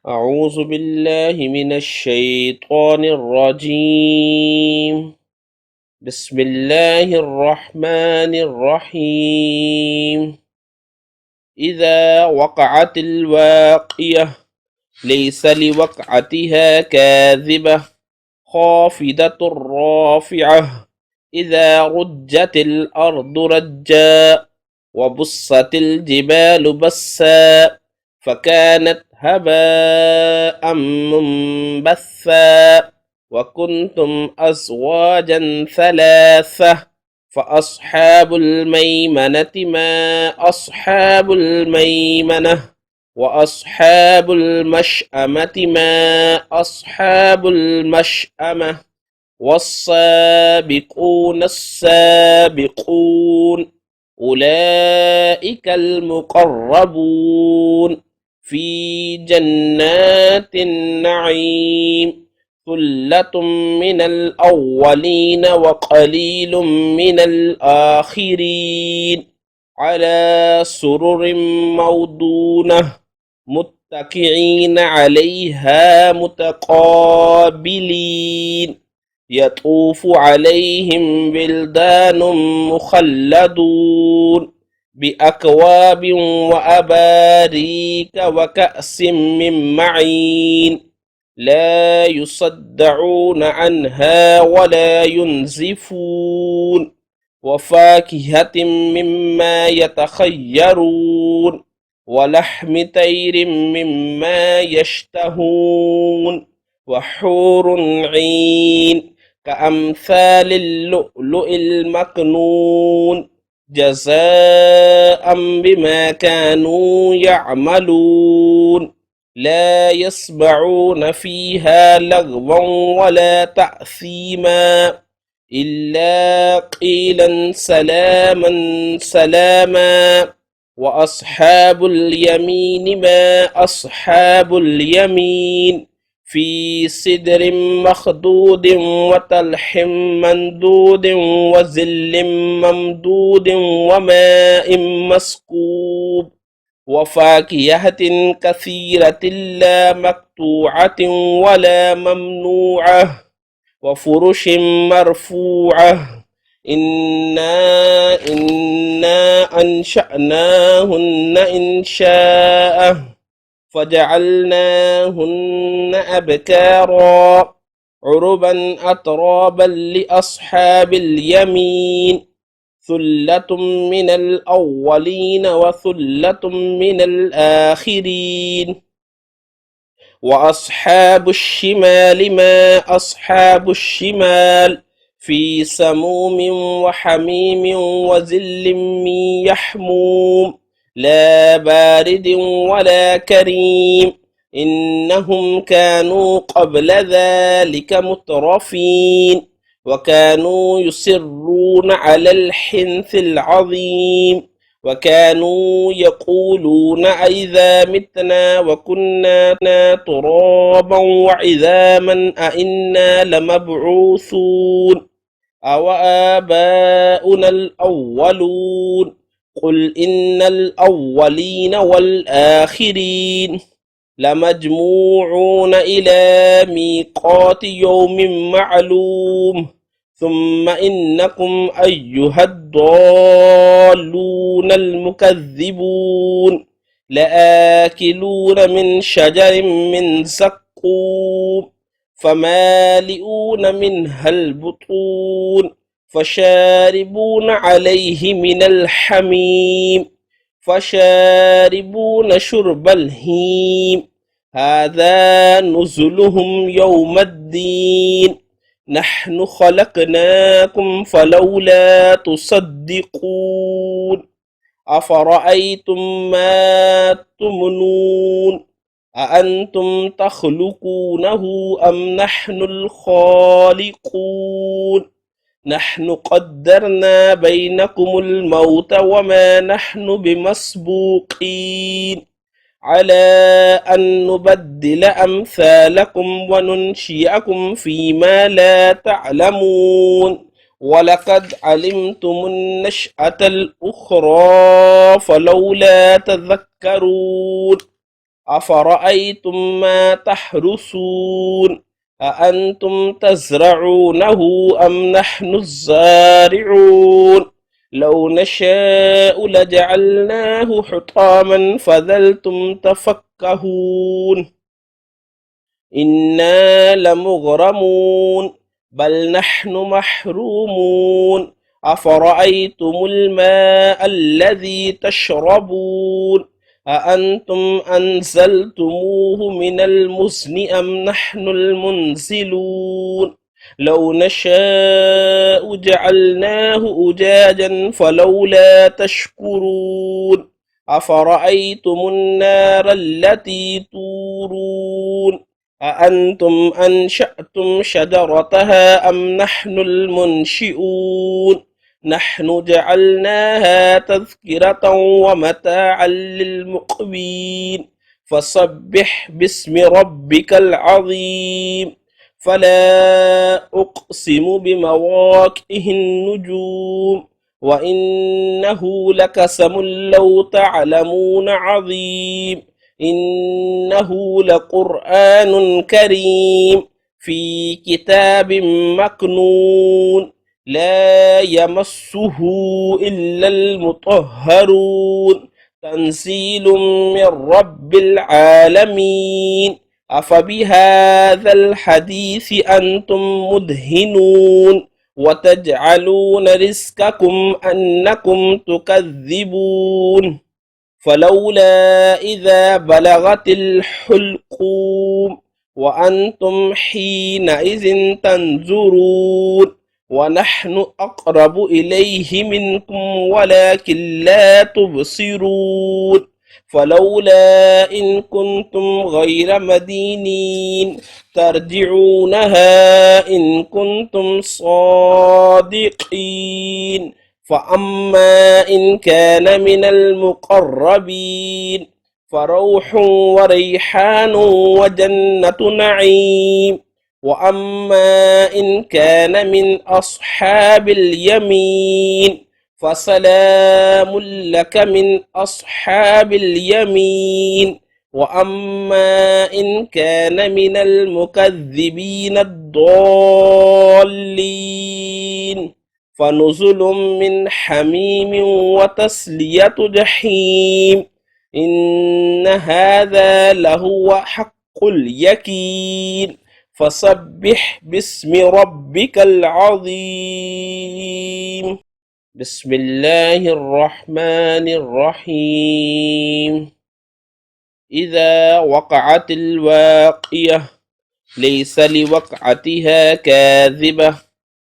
أعوذ بالله من الشيطان الرجيم. بسم الله الرحمن الرحيم. إذا وقعت الواقية ليس لوقعتها كاذبة خافضة رافعة إذا رجت الأرض رجا وبست الجبال بسا فكانت هباء منبثا وكنتم أزواجا ثلاثة فأصحاب الميمنة ما أصحاب الميمنة وأصحاب المشأمة ما أصحاب المشأمة والسابقون السابقون أولئك المقربون في جنات النعيم ثلة من الأولين وقليل من الآخرين على سرر موضونة متكئين عليها متقابلين يطوف عليهم بلدان مخلدون بأكواب وأباريك وكأس من معين لا يصدعون عنها ولا ينزفون وفاكهة مما يتخيرون ولحم طير مما يشتهون وحور عين كأمثال اللؤلؤ المكنون جزاء بما كانوا يعملون لا يسمعون فيها لغوا ولا تأثيما إلا قيلا سلاما سلاما وأصحاب اليمين ما أصحاب اليمين في سدر مخضود وطلح مندود وظل ممدود وماء مسكوب وفاكهة كثيرة لا مقطوعة ولا ممنوعة وفرش مرفوعة إنا أنشأناهن إنشاء فجعلناهن أبكارا عربا أترابا لأصحاب اليمين ثلة من الأولين وثلة من الآخرين وأصحاب الشمال ما أصحاب الشمال في سموم وحميم وظل من يحموم لا بارد ولا كريم إنهم كانوا قبل ذلك مترفين وكانوا يصرون على الحنث العظيم وكانوا يقولون أئذا متنا وكنا ترابا وعظاما أئنا لمبعوثون أو آباؤنا الأولون قل إن الأولين والآخرين لمجموعون إلى ميقات يوم معلوم ثم إنكم أيها الضالون المكذبون لآكلون من شجر من زقوم فمالئون منها البطون فشاربون عليه من الحميم فشاربون شرب الهيم هذا نزلهم يوم الدين نحن خلقناكم فلولا تصدقون أفرأيتم ما تمنون أأنتم تخلقونه أم نحن الخالقون نحن قدرنا بينكم الموت وما نحن بمسبوقين على أن نبدل أمثالكم وننشئكم فيما لا تعلمون ولقد علمتم النشأة الأخرى فلولا تذكرون أفرأيتم ما تحرثون أأنتم تزرعونه أم نحن الزارعون لو نشاء لجعلناه حطاما فظلتم تفكهون إنا لمغرمون بل نحن محرومون أفرأيتم الماء الذي تشربون أأنتم أنزلتموه من المزن أم نحن المنزلون لو نشاء جعلناه أجاجا فلولا تشكرون أفرأيتم النار التي تورون أأنتم أنشأتم شجرتها أم نحن المنشئون نحن جعلناها تذكرة ومتاعا للمقوين فسبح باسم ربك العظيم فلا أقسم بمواقع النجوم وإنه لقسم لو تعلمون عظيم إنه لقرآن كريم في كتاب مكنون لا يمسه إلا المطهرون تنزيل من رب العالمين أفبهذا الحديث أنتم مدهنون وتجعلون رزقكم أنكم تكذبون فلولا إذا بلغت الحلقوم وأنتم حينئذ تنظرون ونحن أقرب إليه منكم ولكن لا تبصرون فلولا إن كنتم غير مدينين ترجعونها إن كنتم صادقين فأما إن كان من المقربين فروح وريحان وجنة نعيم وأما إن كان من أصحاب اليمين فسلام لك من أصحاب اليمين وأما إن كان من المكذبين الضالين فنزل من حميم وتسلية جحيم إن هذا لهو حق اليقين فسبح باسم ربك العظيم بسم الله الرحمن الرحيم إذا وقعت الواقية ليس لوقعتها كاذبة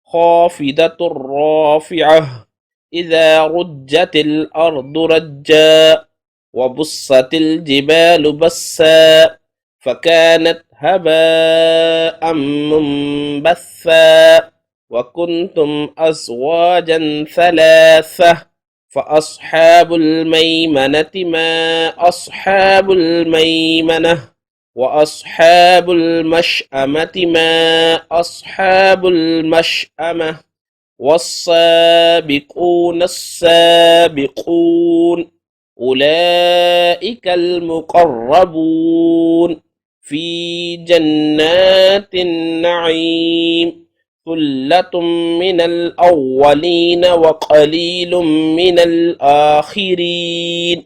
خافضة رافعة إذا رجت الأرض رجا وبست الجبال بسا فكانت هباء منبثا وكنتم أزواجا ثلاثة فأصحاب الميمنة ما أصحاب الميمنة وأصحاب المشأمة ما أصحاب المشأمة والسابقون السابقون أولئك المقربون في جنات النعيم ثلة من الأولين وقليل من الآخرين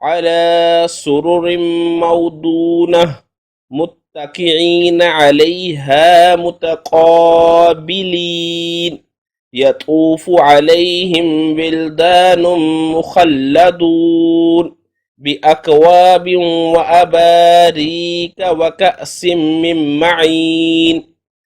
على سرر موضونة متكئين عليها متقابلين يطوف عليهم بلدان مخلدون بأكواب وأباريك وكأس من معين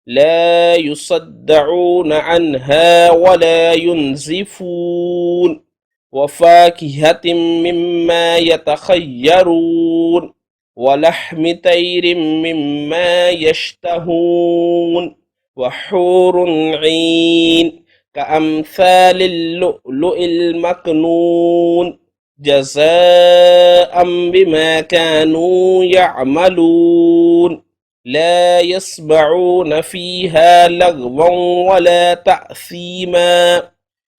لا يصدعون عنها ولا ينزفون وفاكهة مما يتخيرون ولحم طير مما يشتهون وحور عين كأمثال اللؤلؤ المكنون جزاء بما كانوا يعملون لا يسمعون فيها لغوا ولا تأثيما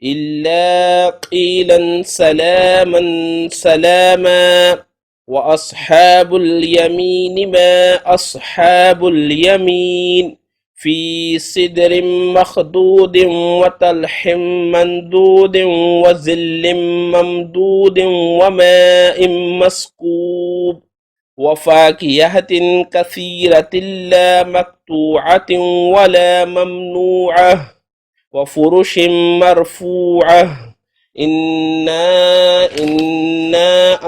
إلا قيلا سلاما سلاما وأصحاب اليمين ما أصحاب اليمين في سدر مخضود وطلح مندود وظل ممدود وماء مسكوب وفاكهة كثيرة لا مقطوعة ولا ممنوعة وفرش مرفوعة إنا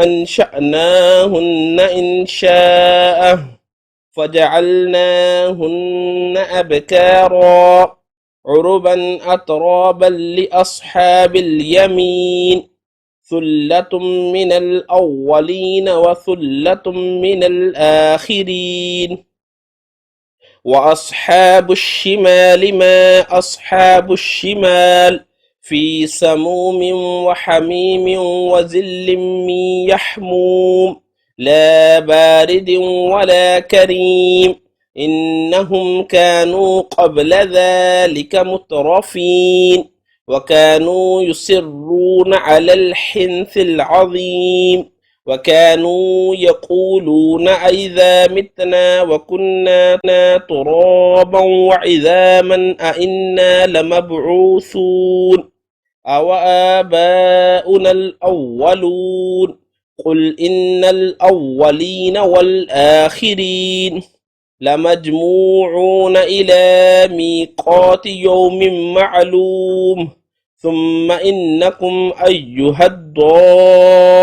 أنشأناهن إنشاء فجعلناهن أبكارا عربا أترابا لأصحاب اليمين ثلة من الأولين وثلة من الآخرين وأصحاب الشمال ما أصحاب الشمال في سموم وحميم وظل من يحموم لا بارد ولا كريم إنهم كانوا قبل ذلك مترفين وكانوا يصرون على الحنث العظيم وكانوا يقولون أئذا متنا وكنا ترابا وعظاما أئنا لمبعوثون أو آباؤنا الأولون قل إن الأولين والآخرين لمجموعون إلى ميقات يوم معلوم ثم إنكم أيها الضالون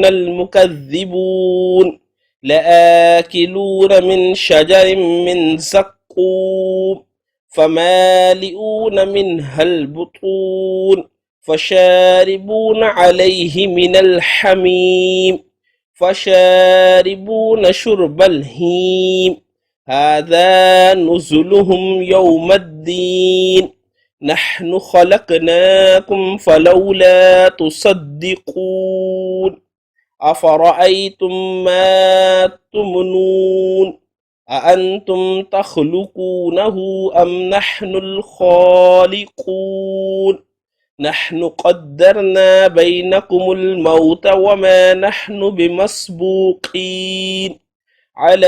المكذبون لآكلون من شجر من زقوم فمالئون منها البطون فشاربون عليه من الحميم فشاربون شرب الهيم هذا نزلهم يوم الدين نحن خلقناكم فلولا تصدقون أفرأيتم ما تمنون أأنتم تخلقونه أم نحن الخالقون نحن قدرنا بينكم الموت وما نحن بمسبوقين على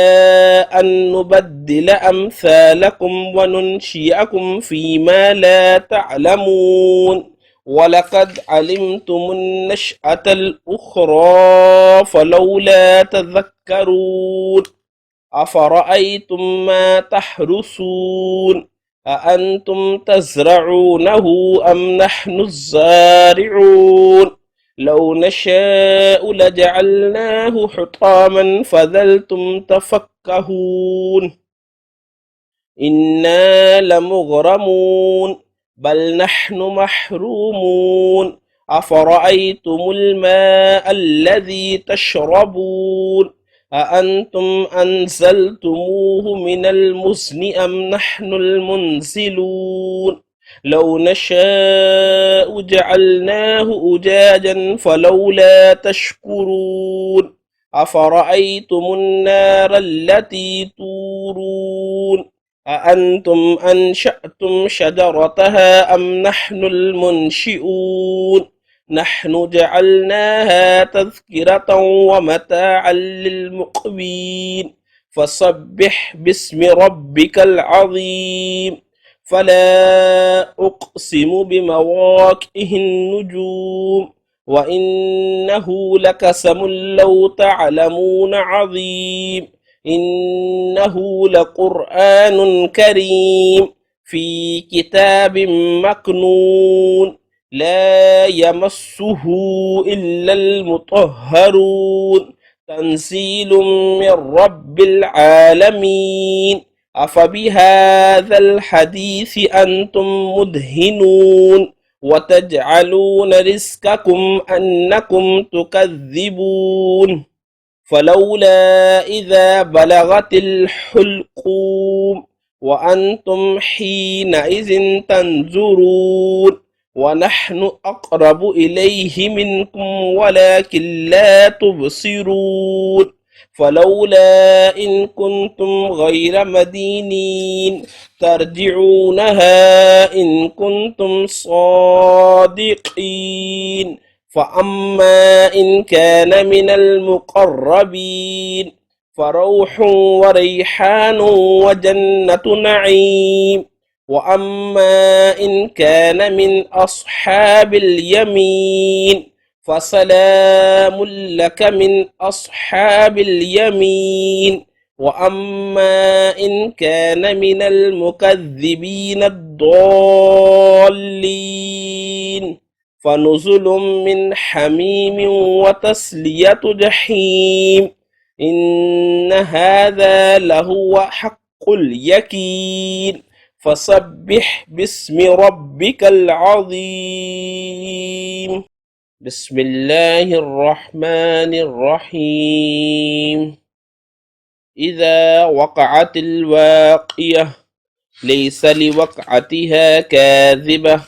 أن نبدل أمثالكم وننشئكم فيما لا تعلمون ولقد علمتم النشأة الأخرى فلولا تذكرون أفرأيتم ما تحرثون أأنتم تزرعونه أم نحن الزارعون لو نشاء لجعلناه حطاما فظلتم تفكهون إنا لمغرمون بل نحن محرومون أفرأيتم الماء الذي تشربون أأنتم أنزلتموه من المزن أم نحن المنزلون لو نشاء جعلناه أجاجا فلولا تشكرون أفرأيتم النار التي تورون أأنتم أنشأتم شجرتها أم نحن المنشئون نحن جعلناها تذكرة ومتاعا للمقوين فسبح باسم ربك العظيم فلا أقسم بمواقع النجوم وإنه لقسم لو تعلمون عظيم إنه لقرآن كريم في كتاب مكنون لا يمسه إلا المطهرون تنزيل من رب العالمين أفبهذا الحديث أنتم مدهنون وتجعلون رزقكم أنكم تكذبون فلولا إذا بلغت الحلقوم وأنتم حينئذ تنظرون ونحن أقرب إليه منكم ولكن لا تبصرون فلولا إن كنتم غير مدينين ترجعونها إن كنتم صادقين فأما إن كان من المقربين فروح وريحان وجنة نعيم. وأما إن كان من أصحاب اليمين فسلام لك من أصحاب اليمين. وأما إن كان من المكذبين الضالين فنزل من حميم وتسلية جحيم. إن هذا لهو حق اليقين. فسبح باسم ربك العظيم. بسم الله الرحمن الرحيم. إذا وقعت الواقية ليس لوقعتها كاذبة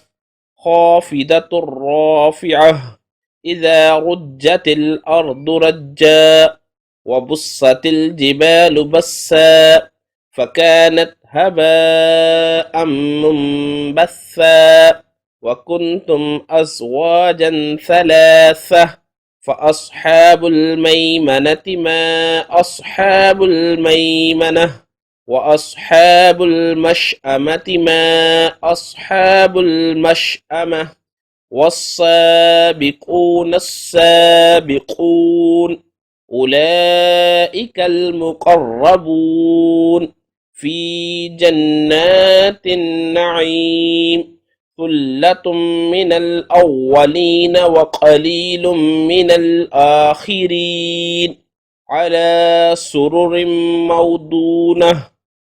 خافضة رافعة. إذا رجت الأرض رجا وبست الجبال بسا فكانت هباء منبثا. وكنتم أزواجا ثلاثة فأصحاب الميمنة ما أصحاب الميمنة. وأصحاب المشأمة ما أصحاب المشأمة. والسابقون السابقون أولئك المقربون في جنات النعيم. ثلة من الأولين وقليل من الآخرين على سرر موضونة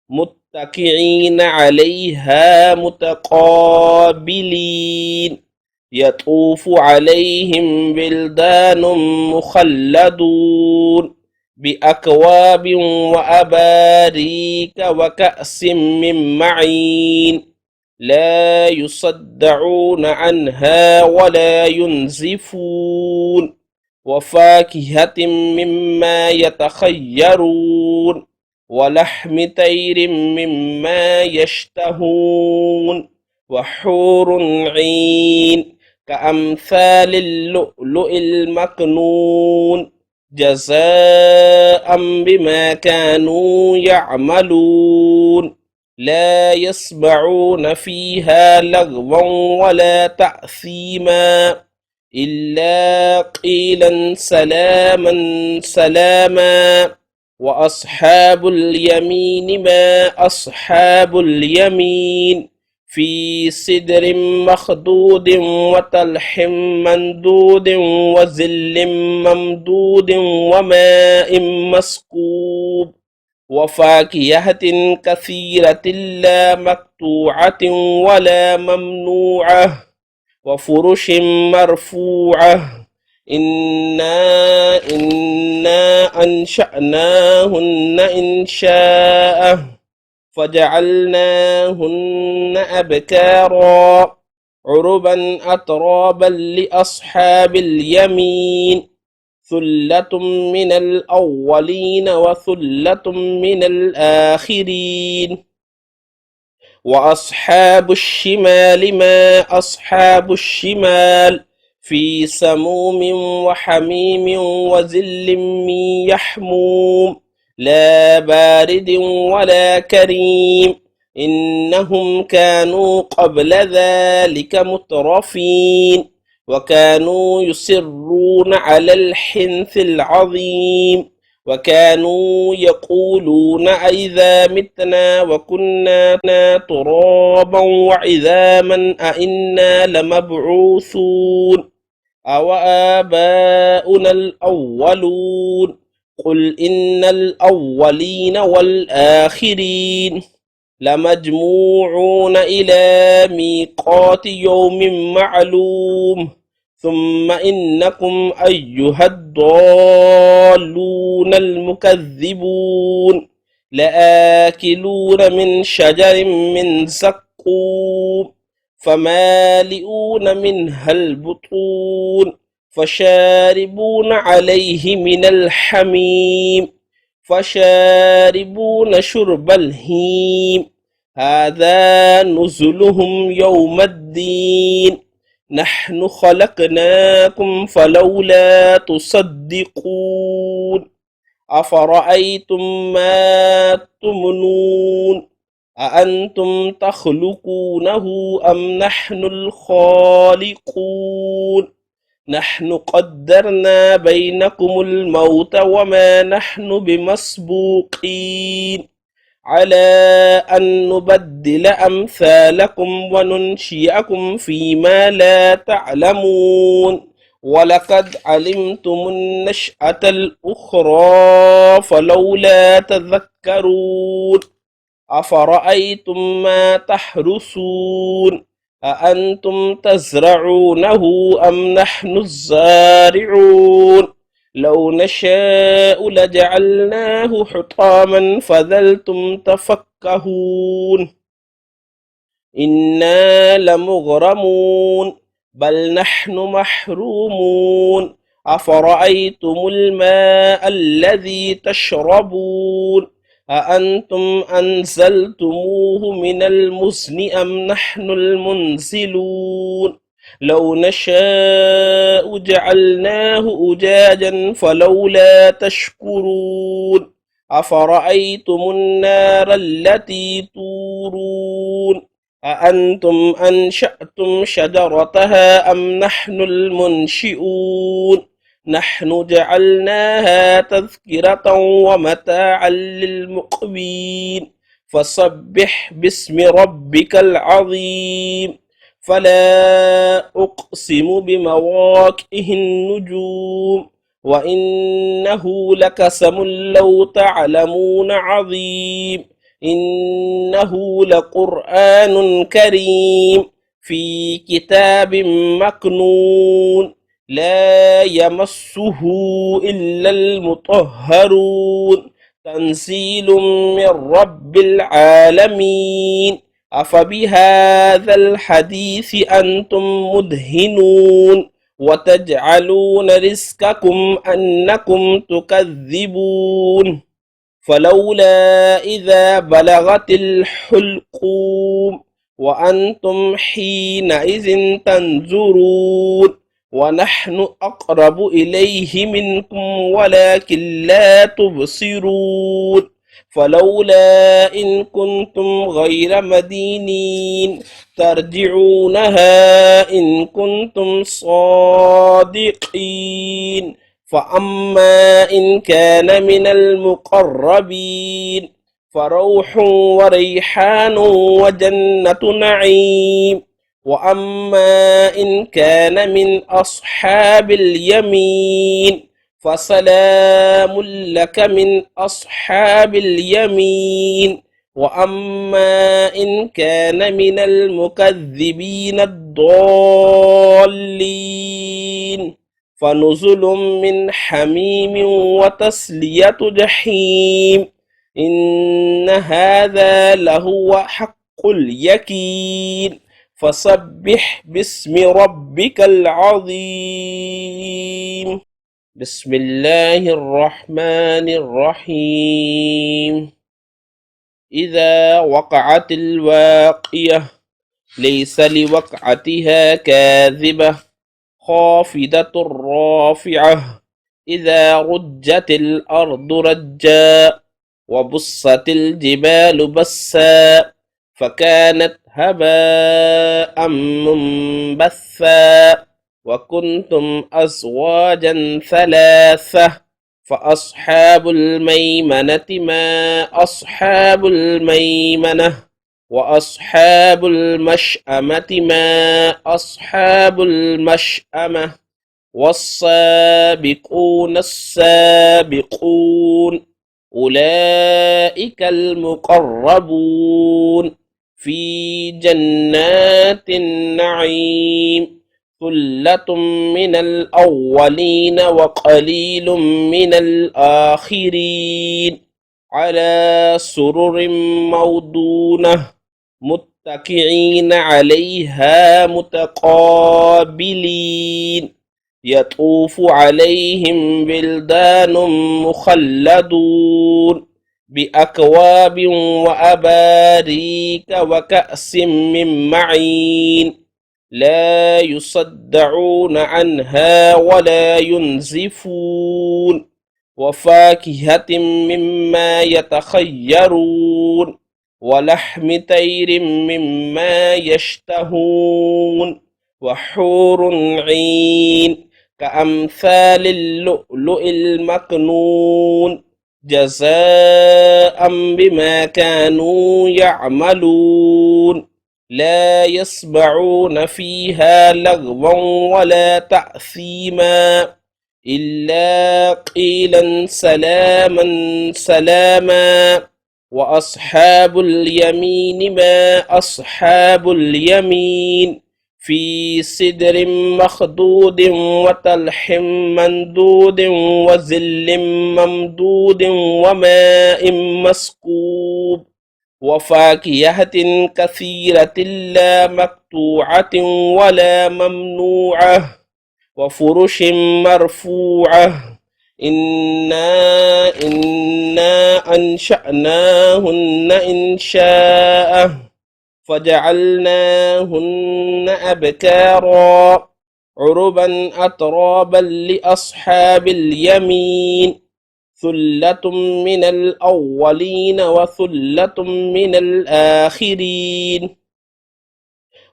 متكئين عليها متقابلين. يطوف عليهم بلدان مخلدون بأكواب وأباريك وكأس من معين لا يصدعون عنها ولا ينزفون. وفاكهة مما يتخيرون ولحم طير مما يشتهون. وحور عين كأمثال اللؤلؤ المكنون جزاء بما كانوا يعملون. لا يسمعون فيها لغوا ولا تأثيما إلا قيلا سلاما سلاما. وأصحاب اليمين ما أصحاب اليمين في سدر مخضود وطلح مندود وظل ممدود وماء مسكوب. وفاكهة كثيرة لا مقطوعة ولا ممنوعة. وفرش مرفوعة. إنا أنشأناهن إنشاء فجعلناهن أبكارا عربا أترابا لأصحاب اليمين. ثلة من الأولين وثلة من الآخرين. وأصحاب الشمال ما أصحاب الشمال في سموم وحميم وظل من يحموم لا بارد ولا كريم. إنهم كانوا قبل ذلك مترفين وكانوا يصرون على الحنث العظيم. وكانوا يقولون أئذا متنا وكنا ترابا وعظاما أئنا لمبعوثون أو آباؤنا الأولون. قل إن الأولين والآخرين لمجموعون إلى ميقات يوم معلوم. ثم إنكم أيها الضالون المكذبون لآكلون من شجر من زقوم فمالئون منها البطون فشاربون عليه من الحميم فشاربون شرب الهيم. هذا نزلهم يوم الدين نحن خلقناكم فلولا تصدقون أفرأيتم ما تمنون أأنتم تخلقونه أم نحن الخالقون نحن قدرنا بينكم الموت وما نحن بمسبوقين على أن نبدل أمثالكم وننشئكم فيما لا تعلمون ولقد علمتم النشأة الأخرى فلولا تذكرون أفرأيتم ما تحرثون أأنتم تزرعونه أم نحن الزارعون لو نشاء لجعلناه حطاما فظلتم تفكهون إنا لمغرمون بل نحن محرومون أفرأيتم الماء الذي تشربون أأنتم أنزلتموه من المزن أم نحن المنزلون لو نشاء جعلناه أجاجا فلولا تشكرون أفرأيتم النار التي تورون أأنتم أنشأتم شجرتها أم نحن المنشئون نحن جعلناها تذكرة ومتاعا للمقوين فسبح باسم ربك العظيم فلا أقسم بمواقع النجوم وإنه لقسم لو تعلمون عظيم إنه لقرآن كريم في كتاب مكنون لا يمسه إلا المطهرون تنزيل من رب العالمين أفبهذا الحديث أنتم مدهنون وتجعلون رزقكم أنكم تكذبون فلولا إذا بلغت الحلقوم وأنتم حينئذ تنظرون ونحن أقرب إليه منكم ولكن لا تبصرون فلولا إن كنتم غير مدينين ترجعونها إن كنتم صادقين فأما إن كان من المقربين فروح وريحان وجنة نعيم وأما إن كان من أصحاب اليمين فسلام لك من أصحاب اليمين وأما إن كان من المكذبين الضالين فنزل من حميم وتسلية جحيم إن هذا لهو حق اليقين فسبح باسم ربك العظيم بسم الله الرحمن الرحيم إذا وقعت الواقية ليس لوقعتها كاذبة خافضة رافعة إذا رجت الأرض رجا وبست الجبال بسا فكانت هباء منبثا وكنتم أزواجا ثلاثة فأصحاب الميمنة ما أصحاب الميمنة وأصحاب المشأمة ما أصحاب المشأمة والسابقون السابقون أولئك المقربون في جنات النعيم ثلة من الأولين وقليل من الآخرين على سرر موضونة متكئين عليها متقابلين يطوف عليهم بلدان مخلدون بأكواب وأباريك وكأس من معين لا يصدعون عنها ولا ينزفون وفاكهة مما يتخيرون ولحم طير مما يشتهون وحور عين كأمثال اللؤلؤ المكنون جزاء بما كانوا يعملون لا يسمعون فيها لغوا ولا تأثيما إلا قيلا سلاما سلاما وأصحاب اليمين ما أصحاب اليمين في سدر مخضود وطلح مندود وظل ممدود وماء مسكوب وفاكهة كثيرة لا مقطوعة ولا ممنوعة وفرش مرفوعة إنا أنشأناهن إنشاء فجعلناهن أبكارا عربا أترابا لأصحاب اليمين ثلة من الأولين وثلة من الآخرين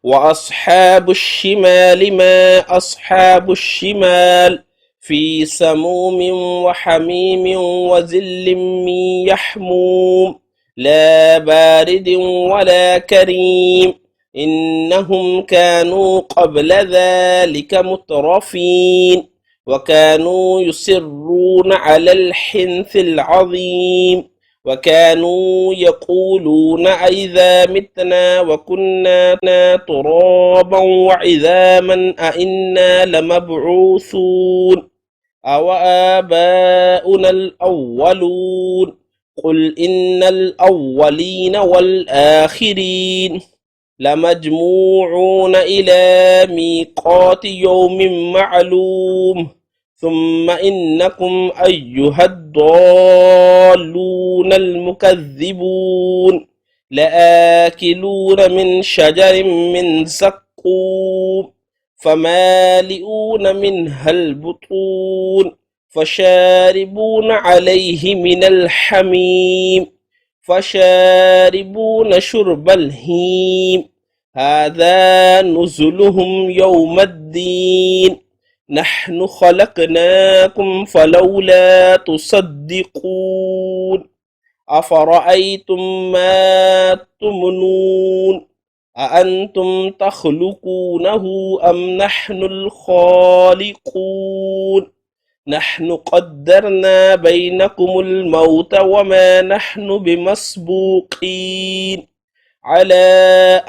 وأصحاب الشمال ما أصحاب الشمال في سموم وحميم وظل من يحموم لا بارد ولا كريم إنهم كانوا قبل ذلك مترفين وكانوا يصرون على الحنث العظيم وكانوا يقولون أئذا متنا وكنا ترابا وعظاما أئنا لمبعوثون أو آباؤنا الأولون قل إن الأولين والآخرين لمجموعون إلى ميقات يوم معلوم ثم إنكم أيها الضالون المكذبون لآكلون من شجر من زقوم فمالئون منها البطون فشاربون عليه من الحميم فشاربون شرب الهيم هذا نزلهم يوم الدين نحن خلقناكم فلولا تصدقون أفرأيتم ما تمنون أأنتم تخلقونه أم نحن الخالقون نحن قدرنا بينكم الموت وما نحن بمسبوقين على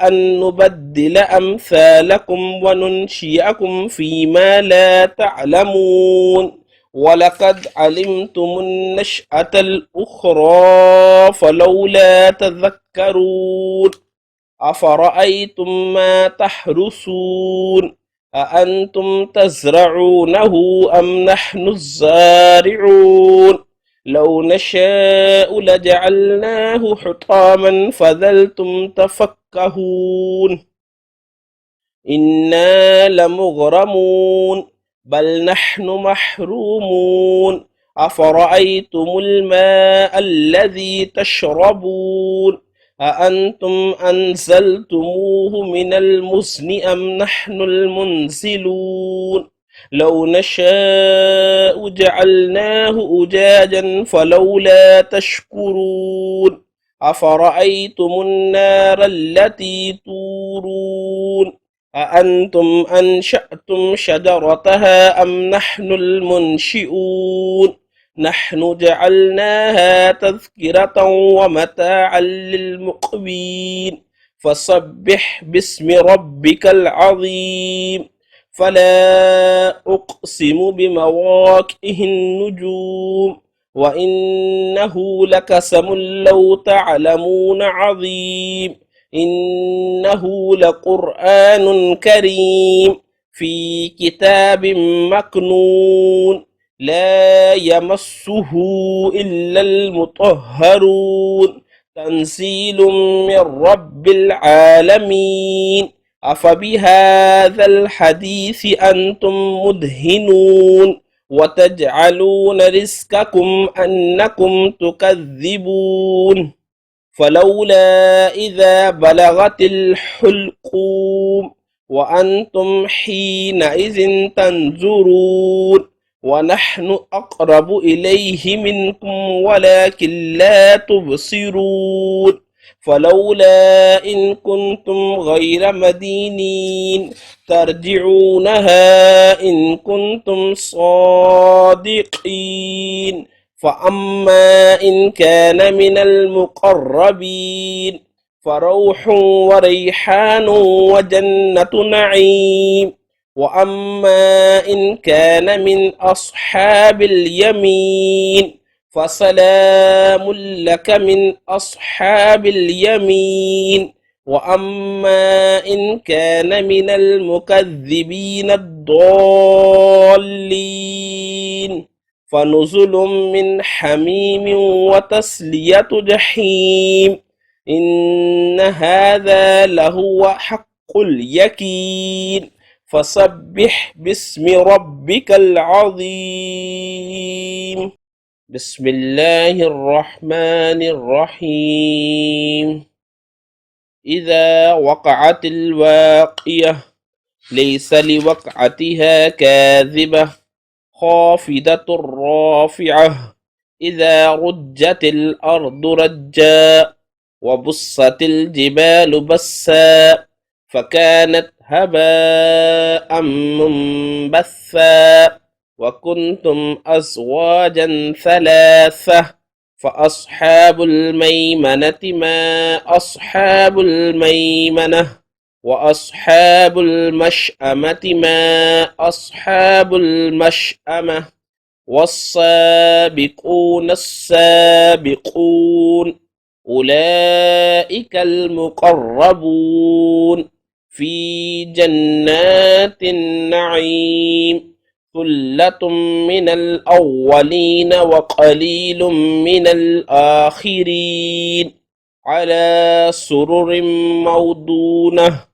أن نبدل أمثالكم وننشئكم فيما لا تعلمون ولقد علمتم النشأة الأخرى فلولا تذكرون أفرأيتم ما تحرثون أأنتم تزرعونه أم نحن الزارعون لو نشاء لجعلناه حطاما فظلتم تفكهون إنا لمغرمون بل نحن محرومون أفرأيتم الماء الذي تشربون أأنتم أنزلتموه من المزن أم نحن المنزلون لو نشاء جعلناه أجاجا فلولا تشكرون أفرأيتم النار التي تورون أأنتم أنشأتم شجرتها أم نحن المنشئون نحن جعلناها تذكرة ومتاعا للمقوين فسبح باسم ربك العظيم فلا أقسم بمواقع النجوم وإنه لقسم لو تعلمون عظيم إنه لقرآن كريم في كتاب مكنون لا يمسه إلا المطهرون تنزيل من رب العالمين أفبهذا الحديث أنتم مدهنون وتجعلون رزقكم أنكم تكذبون فلولا إذا بلغت الحلقوم وأنتم حينئذ تنظرون ونحن أقرب إليه منكم ولكن لا تبصرون فلولا إن كنتم غير مدينين ترجعونها إن كنتم صادقين فأما إن كان من المقربين فروح وريحان وجنة نعيم وأما إن كان من أصحاب اليمين فسلام لك من أصحاب اليمين وأما إن كان من المكذبين الضالين فنزل من حميم وتسلية جحيم إن هذا لهو حق اليقين فسبح باسم ربك العظيم بسم الله الرحمن الرحيم إذا وقعت الواقية ليس لوقعتها كاذبة خافضة رافعة إذا رجت الأرض رجا وبست الجبال بسا فكانت هباء منبثا وكنتم أزواجا ثلاثة فأصحاب الميمنة ما أصحاب الميمنة وأصحاب المشأمة ما أصحاب المشأمة والسابقون السابقون أولئك المقربون في جنات النعيم ثلة من الأولين وقليل من الآخرين على سرر موضونة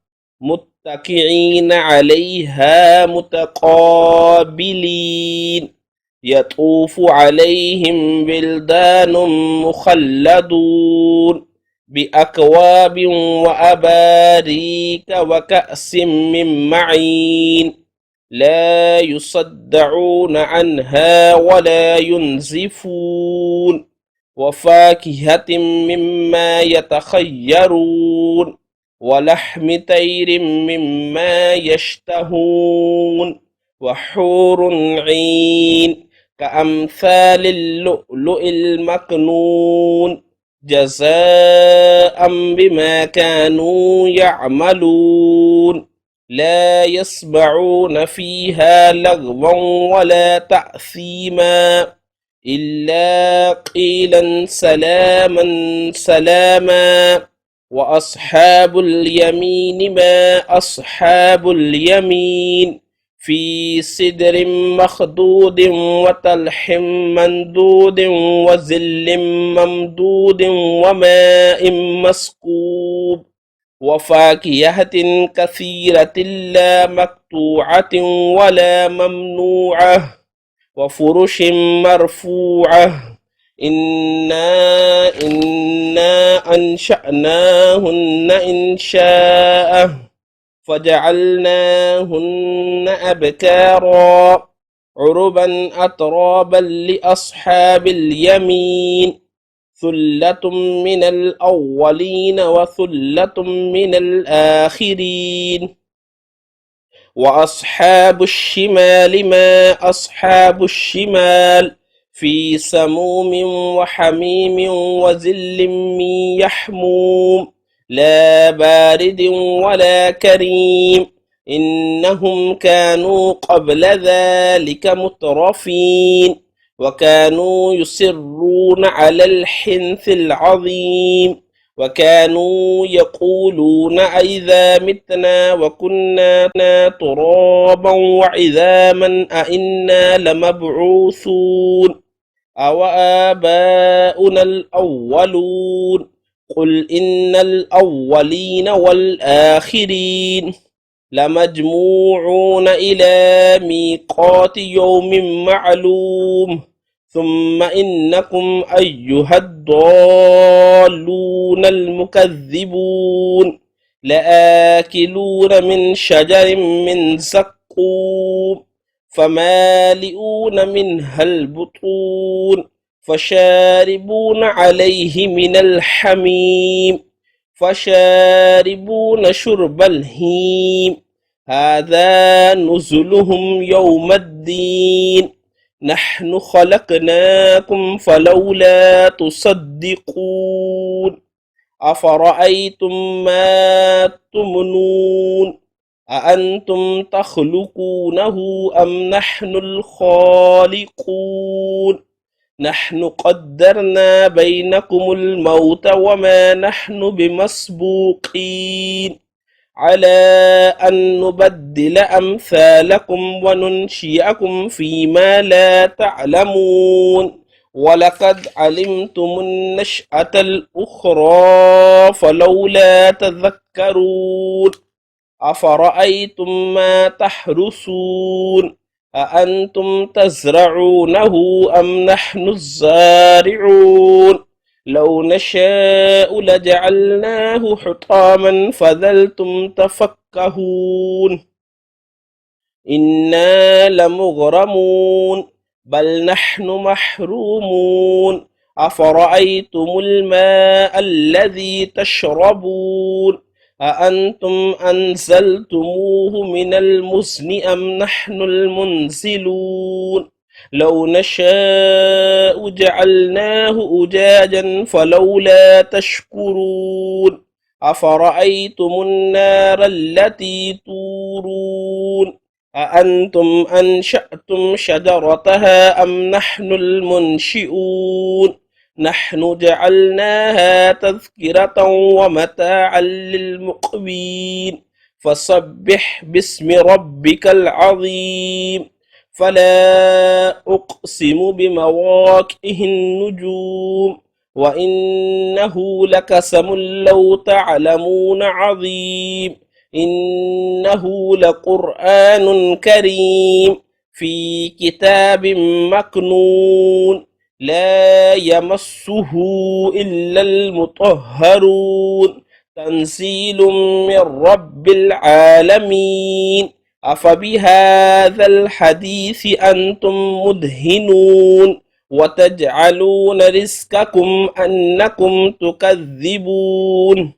متكئين عليها متقابلين يطوف عليهم بلدان مخلدون بأكواب وأباريك وكأس من معين لا يصدعون عنها ولا ينزفون وفاكهة مما يتخيرون ولحم طير مما يشتهون وحور عين كأمثال اللؤلؤ المكنون جزاء بما كانوا يعملون لا يسمعون فيها لغوا ولا تأثيما إلا قيلا سلاما سلاما وأصحاب اليمين ما أصحاب اليمين في سدر مخضود وطلح مندود وظل ممدود وماء مسكوب وفاكهة كثيرة لا مقطوعة ولا ممنوعة وفرش مرفوعة إنا أنشأناهن إنشاء فجعلناهن أبكارا عربا أترابا لأصحاب اليمين ثلة من الأولين وثلة من الآخرين وأصحاب الشمال ما أصحاب الشمال في سموم وحميم وظل من يحموم لا بارد ولا كريم إنهم كانوا قبل ذلك مترفين وكانوا يصرون على الحنث العظيم وكانوا يقولون أئذا متنا وكنا ترابا وعظاما أئنا لمبعوثون أو آباؤنا الأولون قل إن الأولين والآخرين لمجموعون إلى ميقات يوم معلوم ثم إنكم أيها الضالون المكذبون لآكلون من شجر من زقوم فمالئون منها البطون فشاربون عليه من الحميم فشاربون شرب الهيم هذا نزلهم يوم الدين نحن خلقناكم فلولا تصدقون أفرأيتم ما تمنون أأنتم تخلقونه أم نحن الخالقون نحن قدرنا بينكم الموت وما نحن بمسبوقين على أن نبدل أمثالكم وننشئكم فيما لا تعلمون ولقد علمتم النشأة الأخرى فلولا تذكرون أفرأيتم ما تحرثون أأنتم تزرعونه أم نحن الزارعون لو نشاء لجعلناه حطاما فظلتم تفكهون إنا لمغرمون بل نحن محرومون أفرأيتم الماء الذي تشربون أأنتم أنزلتموه من المزن أم نحن المنزلون لو نشاء جعلناه أجاجا فلولا تشكرون أفرأيتم النار التي تورون أأنتم أنشأتم شجرتها أم نحن المنشئون نحن جعلناها تذكرة ومتاعا للمقوين فسبح باسم ربك العظيم فلا أقسم بمواقع النجوم وإنه لقسم لو تعلمون عظيم إنه لقرآن كريم في كتاب مكنون لا يمسه إلا المطهرون تنزيل من رب العالمين أفبهذا الحديث أنتم مدهنون وتجعلون رزقكم أنكم تكذبون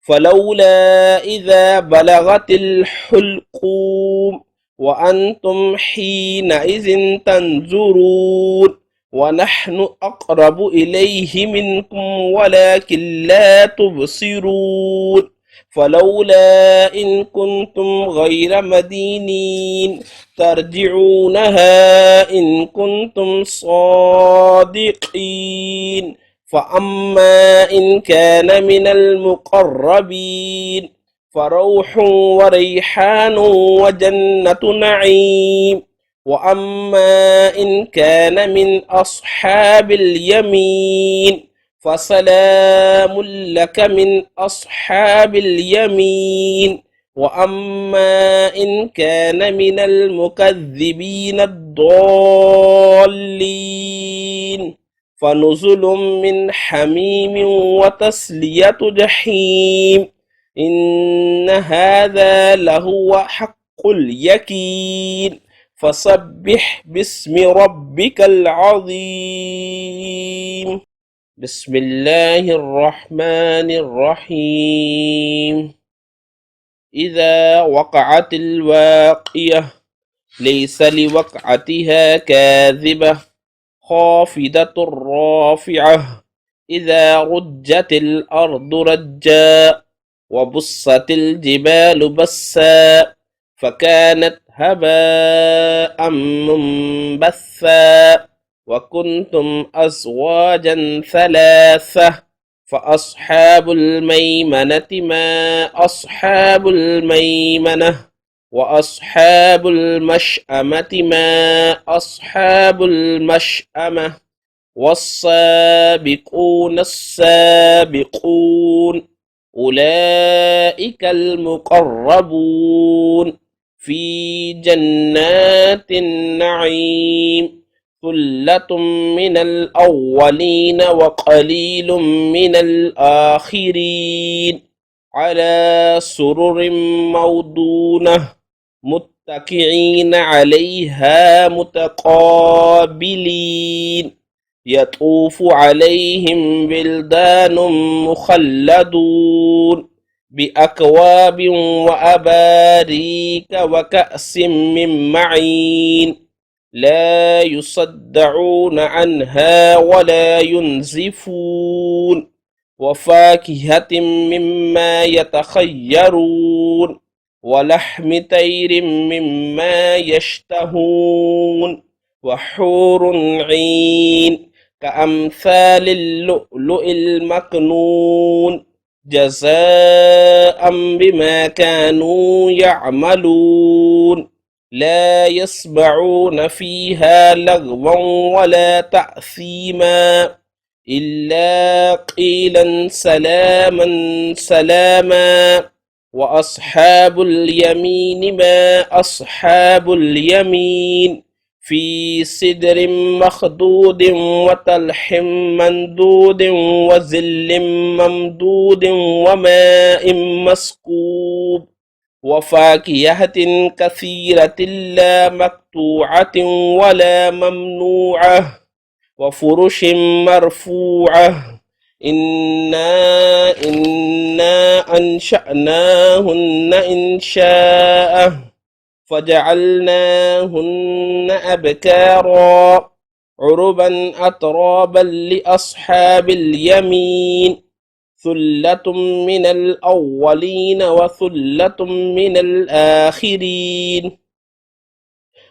فلولا إذا بلغت الحلقوم وأنتم حينئذ تنظرون ونحن أقرب إليه منكم ولكن لا تبصرون فلولا إن كنتم غير مدينين ترجعونها إن كنتم صادقين فأما إن كان من المقربين فروح وريحان وجنة نعيم وأما إن كان من أصحاب اليمين فسلام لك من أصحاب اليمين وأما إن كان من المكذبين الضالين فنزل من حميم وتسلية جحيم إن هذا لهو حق اليقين فسبح باسم ربك العظيم بسم الله الرحمن الرحيم إذا وقعت الواقية ليس لوقعتها كاذبة خافضة رافعة إذا رجت الأرض رجا وبست الجبال بسا فكانت هباء منبثا وكنتم أزواجا ثلاثة فأصحاب الميمنة ما أصحاب الميمنة وأصحاب المشأمة ما أصحاب المشأمة والسابقون السابقون أولئك المقربون في جنات النعيم ثلة من الأولين وقليل من الآخرين على سرر موضونة متكئين عليها متقابلين يطوف عليهم بلدان مخلدون بأكواب وأباريك وكأس من معين لا يصدعون عنها ولا ينزفون وفاكهة مما يتخيرون ولحم طير مما يشتهون وحور عين كأمثال اللؤلؤ المكنون جزاء بما كانوا يعملون لا يسمعون فيها لغوا ولا تأثيما إلا قيلا سلاما سلاما وأصحاب اليمين ما أصحاب اليمين في سدر مخضود وطلح مندود وظل ممدود وماء مسكوب وفاكهة كثيرة لا مقطوعة ولا ممنوعة وفرش مرفوعة إنا أنشأناهن إنشاء فجعلناهن أبكارا عربا أترابا لأصحاب اليمين ثلة من الأولين وثلة من الآخرين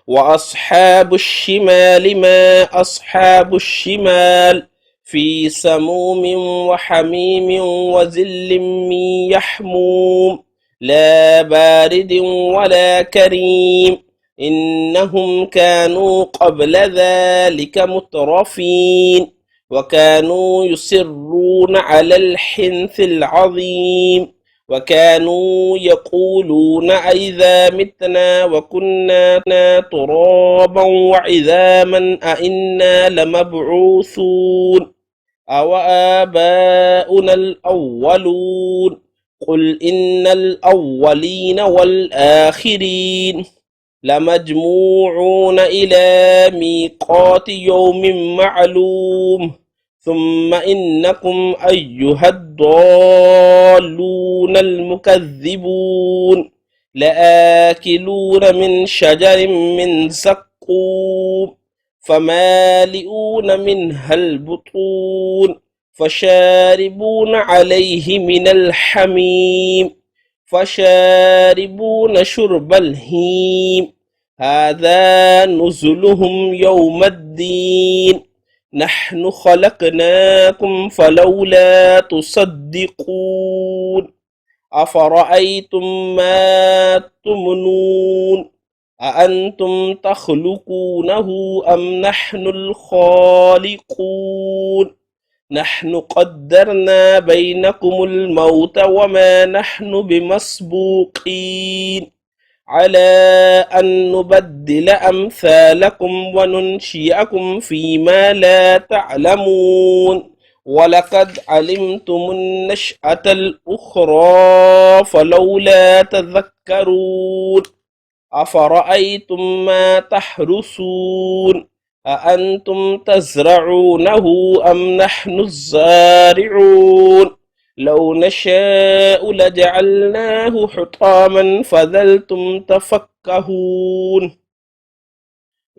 وأصحاب الشمال ما أصحاب الشمال في سموم وحميم وظل من يحموم لا بارد ولا كريم إنهم كانوا قبل ذلك مترفين وكانوا يصرون على الحنث العظيم وكانوا يقولون أئذا متنا وكنا ترابا وعظاما أئنا لمبعوثون أو آباؤنا الأولون قل إن الأولين والآخرين لمجموعون إلى ميقات يوم معلوم ثم إنكم أيها الضالون المكذبون لآكلون من شجر من زقوم فمالئون منها البطون فشاربون عليه من الحميم فشاربون شرب الهيم هذا نزلهم يوم الدين نحن خلقناكم فلولا تصدقون أفرأيتم ما تمنون أأنتم تخلقونه أم نحن الخالقون نحن قدرنا بينكم الموت وما نحن بمسبوقين على أن نبدل أمثالكم وننشئكم فيما لا تعلمون ولقد علمتم النشأة الأخرى فلولا تذكرون أفرأيتم ما تحرثون أأنتم تزرعونه أم نحن الزارعون لو نشاء لجعلناه حطاما فظلتم تفكهون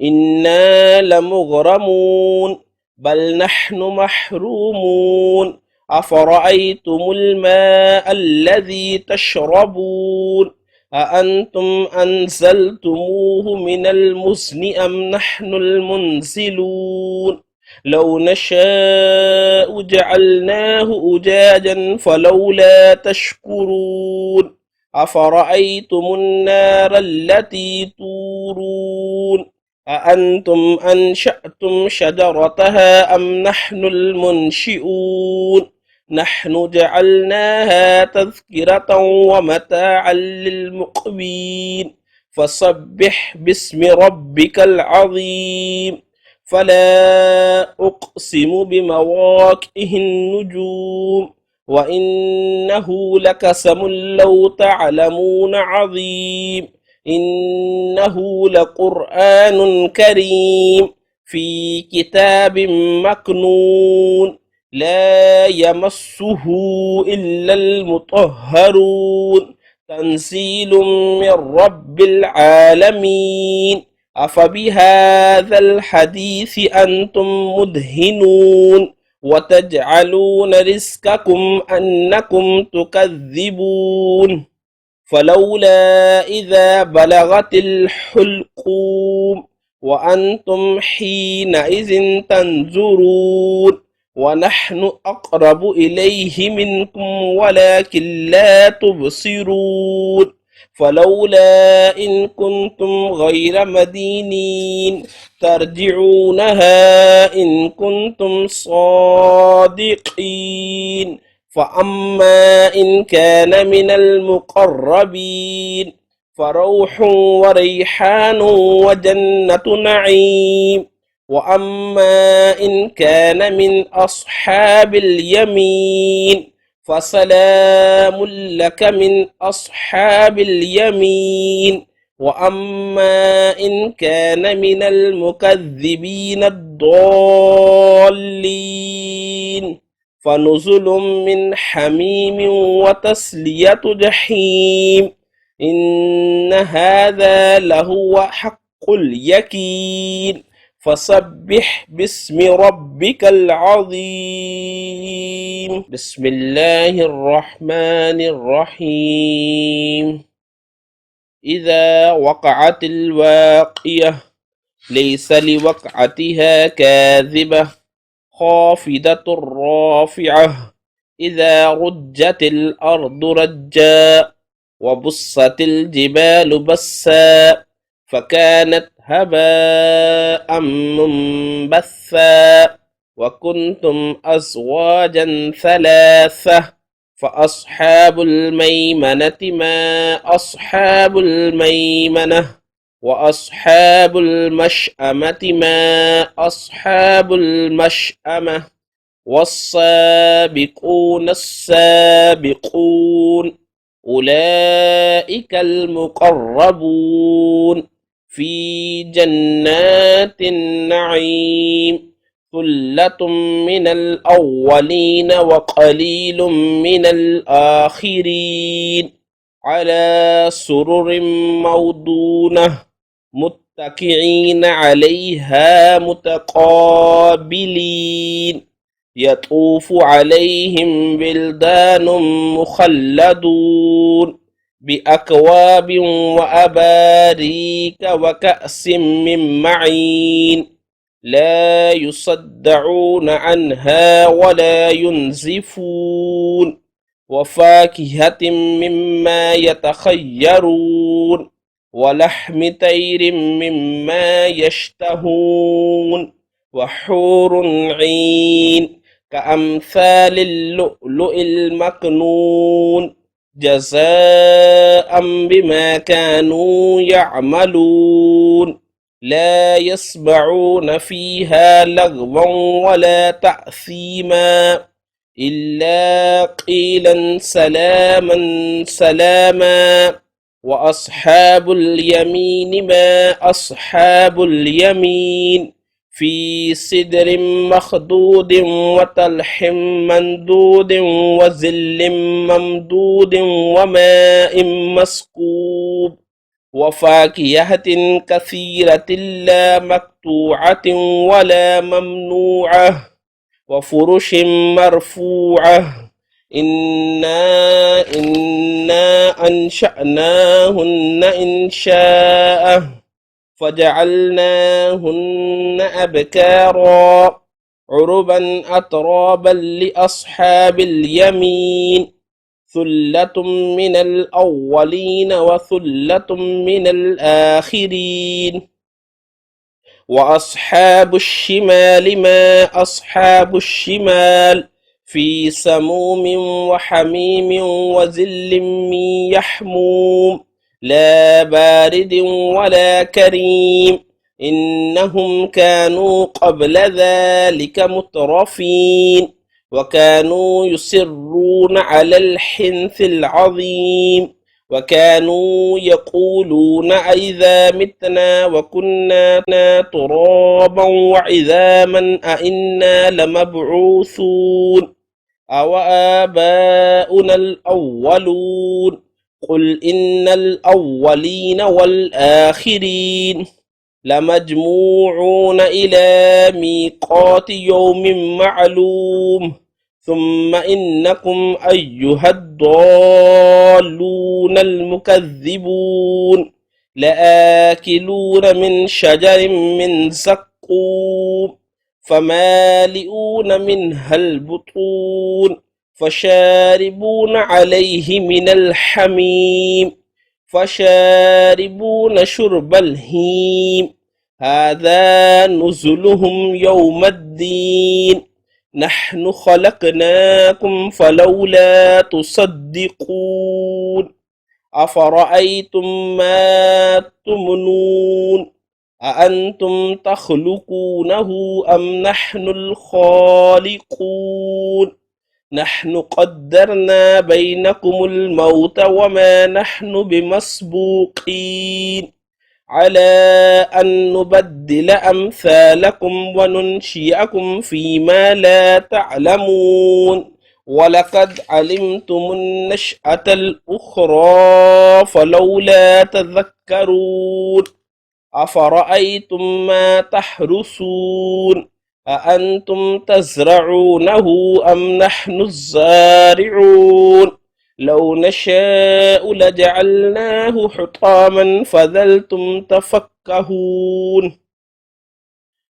إنا لمغرمون بل نحن محرومون أفرأيتم الماء الذي تشربون أأنتم أنزلتموه من المزن أم نحن المنزلون لو نشاء جعلناه أجاجا فلولا تشكرون أفرأيتم النار التي تورون أأنتم أنشأتم شجرتها أم نحن المنشئون نحن جعلناها تذكرة ومتاعا للمقوين فسبح باسم ربك العظيم فلا أقسم بمواقع النجوم وإنه لقسم لو تعلمون عظيم إنه لقرآن كريم في كتاب مكنون لا يمسه إلا المطهرون تنزيل من رب العالمين أفبهذا الحديث أنتم مدهنون وتجعلون رزقكم أنكم تكذبون فلولا إذا بلغت الحلقوم وأنتم حينئذ تنظرون ونحن أقرب إليه منكم ولكن لا تبصرون فلولا إن كنتم غير مدينين ترجعونها إن كنتم صادقين فأما إن كان من المقربين فروح وريحان وجنة نعيم وأما إن كان من أصحاب اليمين فسلام لك من أصحاب اليمين وأما إن كان من المكذبين الضالين فنزل من حميم وتسلية جحيم إن هذا لهو حق اليقين فسبح باسم ربك العظيم بسم الله الرحمن الرحيم إذا وقعت الواقية ليس لوقعتها كاذبة خافضة رافعة إذا رجت الأرض رجا وبست الجبال بسا فكانت هباء منبثا وكنتم أزواجا ثلاثة فأصحاب الميمنة ما أصحاب الميمنة وأصحاب المشأمة ما أصحاب المشأمة والسابقون السابقون أولئك المقربون في جنات النعيم ثلة من الأولين وقليل من الآخرين على سرر موضونة متكئين عليها متقابلين يطوف عليهم بلدان مخلدون بأكواب وأباريك وكأس من معين لا يصدعون عنها ولا ينزفون وفاكهة مما يتخيرون ولحم طير مما يشتهون وحور عين كأمثال اللؤلؤ المكنون جزاء بما كانوا يعملون لا يسمعون فيها لغوا ولا تأثيما إلا قيلا سلاما سلاما وأصحاب اليمين ما أصحاب اليمين في سدر مخضود وطلح مندود وظل ممدود وماء مسكوب وفاكهة كثيرة لا مقطوعة ولا ممنوعة وفرش مرفوعة إنا أنشأناهن إنشاء فجعلناهن أبكارا عربا أترابا لأصحاب اليمين ثلة من الأولين وثلة من الآخرين وأصحاب الشمال ما أصحاب الشمال في سموم وحميم وظل من يحموم لا بارد ولا كريم إنهم كانوا قبل ذلك مترفين وكانوا يصرون على الحنث العظيم وكانوا يقولون أئذا متنا وكنا ترابا وعظاما أئنا لمبعوثون أو آباؤنا الأولون قل إن الأولين والآخرين لمجموعون إلى ميقات يوم معلوم ثم إنكم أيها الضالون المكذبون لآكلون من شجر من زقوم فمالئون منها البطون فشاربون عليه من الحميم فشاربون شرب الهيم هذا نزلهم يوم الدين نحن خلقناكم فلولا تصدقون أفرأيتم ما تمنون أأنتم تخلقونه أم نحن الخالقون نحن قدرنا بينكم الموت وما نحن بمسبوقين على أن نبدل أمثالكم وننشئكم فيما لا تعلمون ولقد علمتم النشأة الأخرى فلولا تذكرون أفرأيتم ما تحرثون أأنتم تزرعونه أم نحن الزارعون لو نشاء لجعلناه حطاما فظلتم تفكهون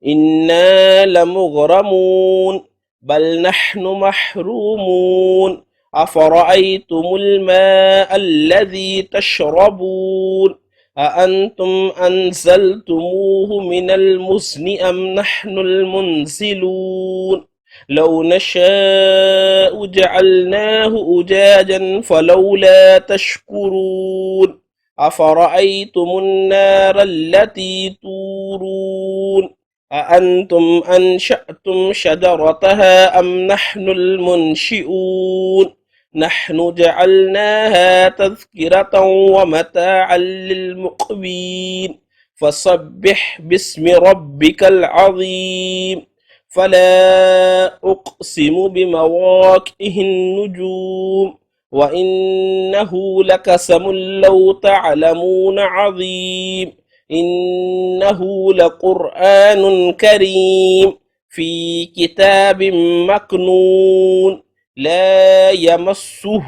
إنا لمغرمون بل نحن محرومون أفرأيتم الماء الذي تشربون أأنتم أنزلتموه من المزن أم نحن المنزلون لو نشاء جعلناه أجاجا فلولا تشكرون أفرأيتم النار التي تورون أأنتم أنشأتم شجرتها أم نحن المنشئون نحن جعلناها تذكرة ومتاعا للمقوين فسبح باسم ربك العظيم فلا أقسم بمواقع النجوم وإنه لقسم لو تعلمون عظيم إنه لقرآن كريم في كتاب مكنون لا يمسه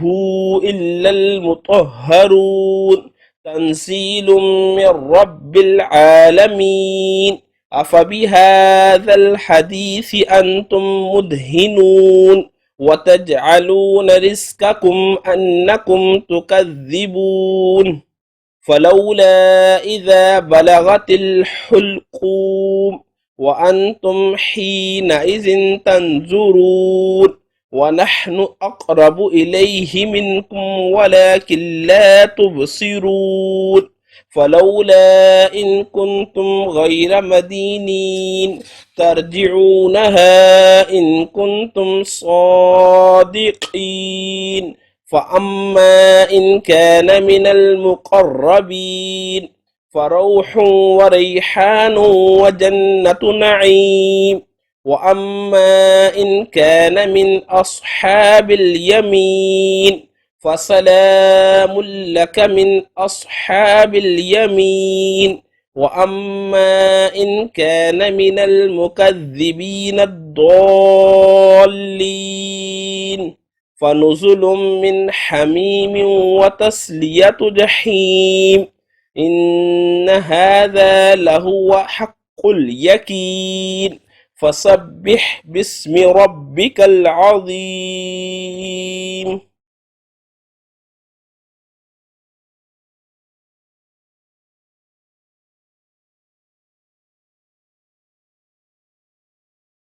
إلا المطهرون تنزيل من رب العالمين أفبهذا الحديث أنتم مدهنون وتجعلون رزقكم أنكم تكذبون فلولا إذا بلغت الحلقوم وأنتم حينئذ تنظرون ونحن أقرب إليه منكم ولكن لا تبصرون فلولا إن كنتم غير مدينين ترجعونها إن كنتم صادقين فأما إن كان من المقربين فروح وريحان وجنة نعيم وأما إن كان من أصحاب اليمين فسلام لك من أصحاب اليمين وأما إن كان من المكذبين الضالين فنزل من حميم وتسلية جحيم إن هذا لهو حق اليقين فسبح باسم ربك العظيم.